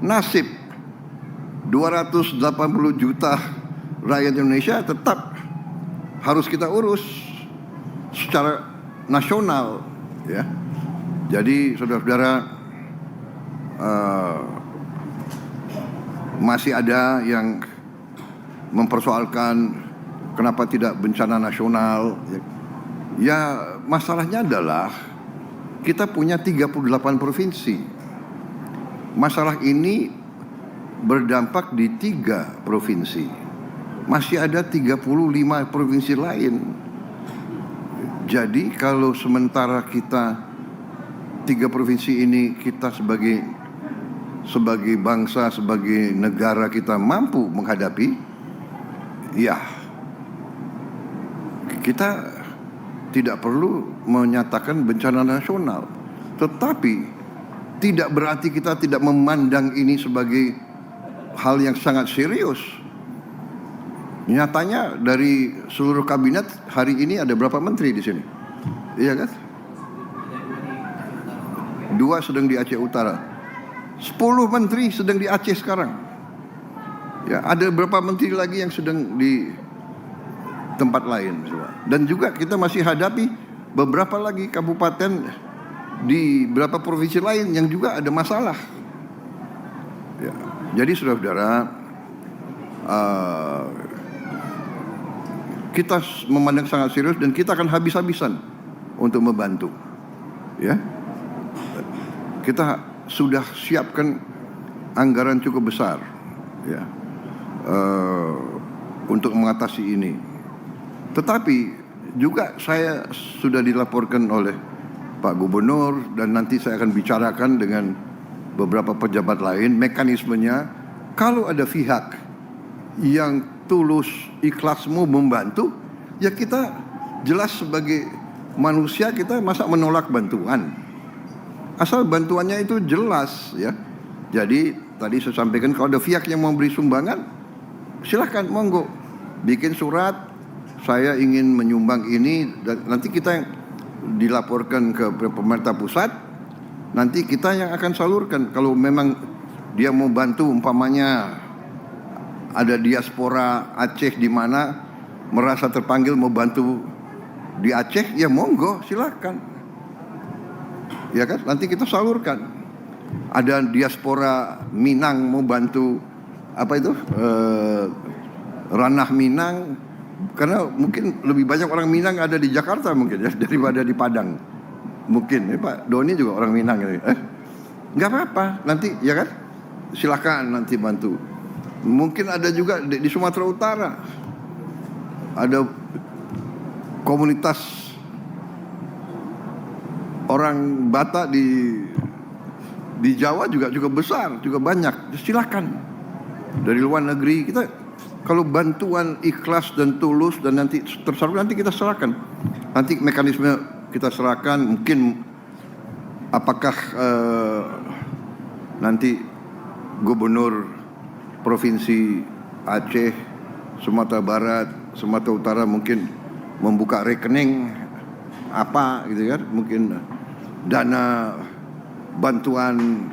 nasib 280 juta rakyat Indonesia tetap harus kita urus secara nasional, ya. Jadi saudara-saudara, masih ada yang mempersoalkan kenapa tidak bencana nasional. Ya, masalahnya adalah kita punya 38 provinsi. Masalah ini berdampak di 3 provinsi. Masih ada 35 provinsi lain. Jadi kalau sementara kita 3 provinsi ini kita sebagai bangsa, sebagai negara kita mampu menghadapi, ya kita tidak perlu menyatakan bencana nasional. Tetapi tidak berarti kita tidak memandang ini sebagai hal yang sangat serius. Nyatanya dari seluruh kabinet hari ini ada berapa menteri di sini? Iya kan? 2 sedang di Aceh Utara. 10 menteri sedang di Aceh sekarang. Ya, ada berapa menteri lagi yang sedang di tempat lain. Dan juga kita masih hadapi beberapa lagi kabupaten di beberapa provinsi lain yang juga ada masalah. Ya, jadi saudara-saudara, kita memandang sangat serius dan kita akan habis-habisan untuk membantu. Ya, kita sudah siapkan anggaran cukup besar, ya, untuk mengatasi ini. Tetapi juga saya sudah dilaporkan oleh Pak Gubernur dan nanti saya akan bicarakan dengan beberapa pejabat lain mekanismenya. Kalau ada pihak yang tulus ikhlas mau membantu, ya kita jelas sebagai manusia kita masa menolak bantuan, asal bantuannya itu jelas, ya. Jadi tadi saya sampaikan kalau ada pihak yang mau beri sumbangan, silakan monggo bikin surat, saya ingin menyumbang ini, dan nanti kita yang dilaporkan ke pemerintah pusat, nanti kita yang akan salurkan. Kalau memang dia mau bantu, umpamanya ada diaspora Aceh di mana merasa terpanggil mau bantu di Aceh, ya monggo silakan, ya kan, nanti kita salurkan. Ada diaspora Minang mau bantu apa itu ranah Minang, karena mungkin lebih banyak orang Minang ada di Jakarta mungkin ya daripada di Padang. Mungkin Pak Doni juga orang Minang ya. Nggak apa-apa, nanti ya kan, silakan nanti bantu. Mungkin ada juga di Sumatera Utara ada komunitas orang Batak di Jawa juga besar, juga banyak. Silakan. Dari luar negeri kita kalau bantuan ikhlas dan tulus dan nanti tersalur, nanti kita serahkan. Nanti mekanisme kita serahkan, mungkin apakah nanti Gubernur Provinsi Aceh, Sumatera Barat, Sumatera Utara mungkin membuka rekening apa gitu kan, mungkin dana bantuan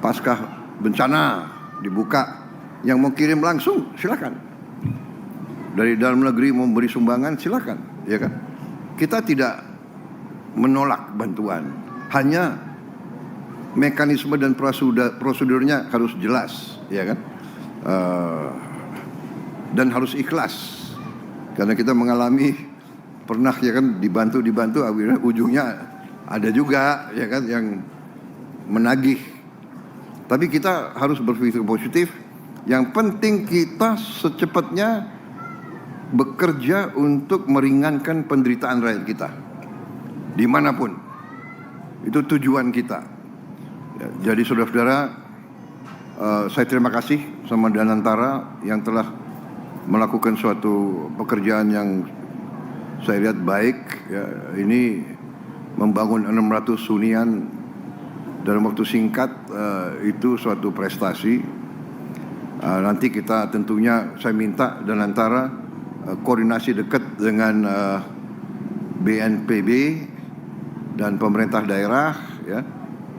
pasca bencana dibuka. Yang mau kirim langsung silakan. Dari dalam negeri mau beri sumbangan silakan, ya kan. Kita tidak menolak bantuan, hanya mekanisme dan prosedurnya harus jelas, ya kan. Dan harus ikhlas, karena kita mengalami pernah ya kan dibantu akhirnya ujungnya ada juga ya kan yang menagih. Tapi kita harus berpikir positif. Yang penting kita secepatnya bekerja untuk meringankan penderitaan rakyat kita dimanapun. Itu tujuan kita. Ya, jadi saudara-saudara, saya terima kasih sama Danantara yang telah melakukan suatu pekerjaan yang saya lihat baik. Ya, ini membangun 600 hunian dalam waktu singkat, itu suatu prestasi. Nanti kita tentunya saya minta Danantara koordinasi dekat dengan BNPB dan pemerintah daerah, ya,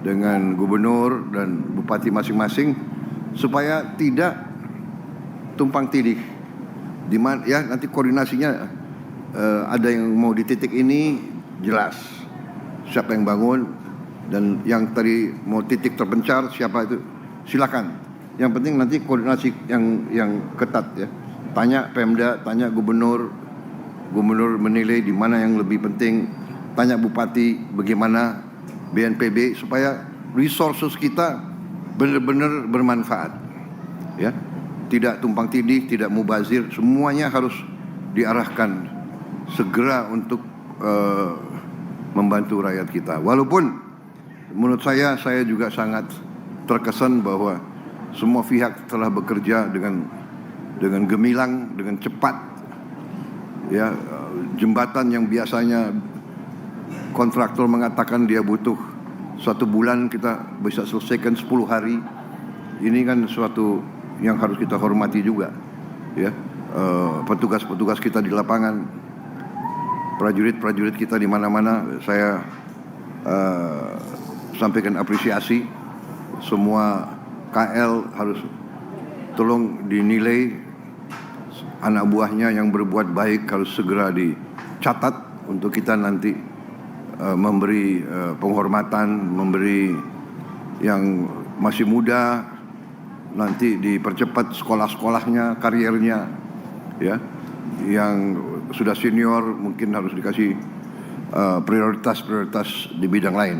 dengan gubernur dan bupati masing-masing supaya tidak tumpang tindih. Di mana ya nanti koordinasinya ada yang mau di titik ini jelas siapa yang bangun, dan yang tadi mau titik terpencar siapa itu silakan. Yang penting nanti koordinasi yang ketat ya. Tanya Pemda, tanya gubernur menilai di mana yang lebih penting, tanya bupati bagaimana, BNPB, supaya resources kita benar-benar bermanfaat ya, tidak tumpang tindih, tidak mubazir, semuanya harus diarahkan segera untuk membantu rakyat kita. Walaupun menurut saya juga sangat terkesan bahwa semua pihak telah bekerja dengan gemilang, dengan cepat ya. Jembatan yang biasanya kontraktor mengatakan dia butuh 1 bulan, kita bisa selesaikan 10 hari. Ini kan suatu yang harus kita hormati juga ya. Petugas-petugas kita di lapangan, prajurit kita di mana-mana, saya sampaikan apresiasi. Semua KL harus tolong dinilai, anak buahnya yang berbuat baik harus segera dicatat untuk kita nanti memberi penghormatan, memberi yang masih muda nanti dipercepat sekolah-sekolahnya, karirnya ya. Yang sudah senior mungkin harus dikasih prioritas di bidang lain.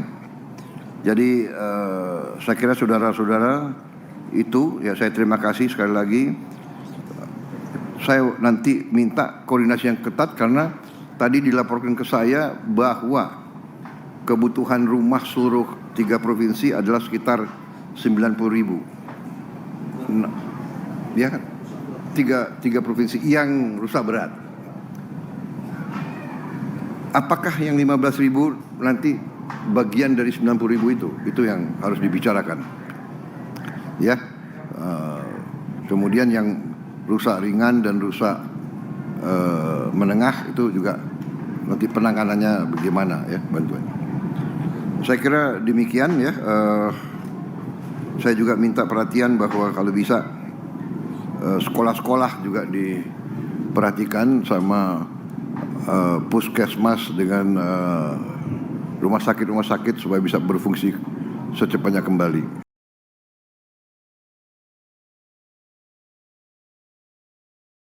Jadi saya kira saudara-saudara itu ya, saya terima kasih sekali lagi. Saya nanti minta koordinasi yang ketat karena tadi dilaporkan ke saya bahwa kebutuhan rumah seluruh 3 provinsi adalah sekitar 90.000. Nah, ya kan? Tiga provinsi yang rusak berat. Apakah yang 15.000 nanti bagian dari 90.000 itu yang harus dibicarakan ya. Kemudian yang rusak ringan dan rusak menengah itu juga nanti penanganannya bagaimana ya, bantuan. Saya kira demikian ya. Saya juga minta perhatian bahwa kalau bisa sekolah-sekolah juga diperhatikan sama puskesmas dengan rumah sakit supaya bisa berfungsi secepatnya kembali.